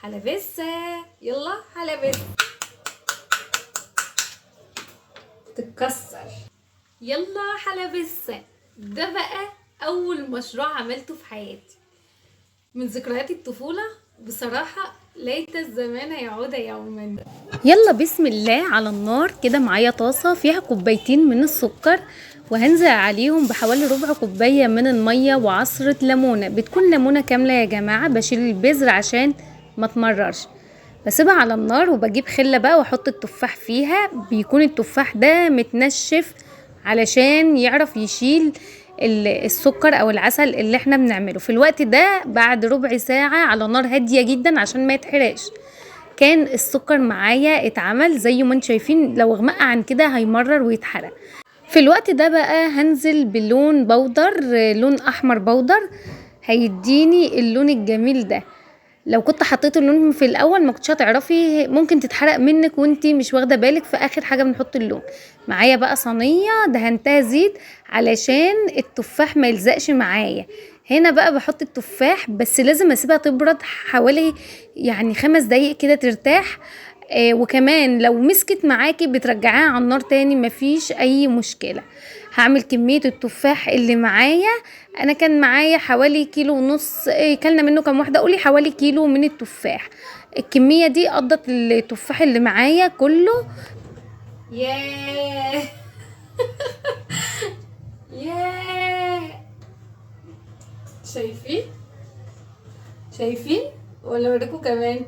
حلبسة. يلا حلبسة تتكسر. يلا حلبسة. ده بقى اول مشروع عملته في حياتي من ذكريات الطفولة. بصراحة ليت الزمان يعود يوما. يلا بسم الله على النار كده. معايا طاسة فيها كوبايتين من السكر، وهنزل عليهم بحوالي ربع كوباية من المية وعصرة ليمونة. بتكون ليمونة كاملة يا جماعة، بشيل البذر عشان ما تمررش. بسيبها على النار وبجيب خلة بقى واحط التفاح فيها. بيكون التفاح ده متنشف علشان يعرف يشيل السكر او العسل اللي احنا بنعمله. في الوقت ده بعد ربع ساعة على نار هادية جدا عشان ما يتحرقش، كان السكر معايا اتعمل زي ما انتم شايفين. لو غمق عن كده هيمرر ويتحرق. في الوقت ده بقى هنزل بلون بودر، لون احمر بودر هيديني اللون الجميل ده. لو كنت حطيت اللون في الاول ما كنتش هتعرفي، ممكن تتحرق منك وانتي مش واخده بالك. في اخر حاجه بنحط اللون. معايا بقى صينيه دهنتها زيت علشان التفاح ما يلزقش معايا. هنا بقى بحط التفاح، بس لازم اسيبها تبرد حوالي يعني 5 دقايق كده ترتاح. وكمان لو مسكت معاكي بترجعيها على النار تاني، مفيش اي مشكله. هعمل كميه التفاح اللي معايا. انا كان معايا حوالي كيلو ونص، كلنا منه كام واحده؟ قولي حوالي كيلو من التفاح. الكميه دي قضت التفاح اللي معايا كله. ياه ياه، شايفين ولا اوريكم كمان؟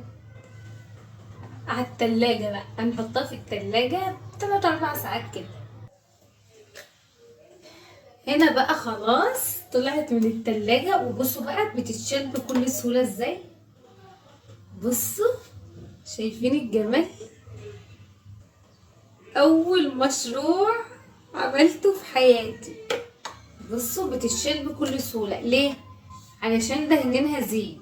على التلاجة بقى، هنحطها في التلاجة 3-4 ساعات كده. هنا بقى خلاص طلعت من التلاجة، وبصوا بقى بتتشال بكل سهولة ازاي. بصوا شايفين الجمال؟ اول مشروع عملته في حياتي. بصوا بتتشال بكل سهولة. ليه؟ علشان دهنينها زيت.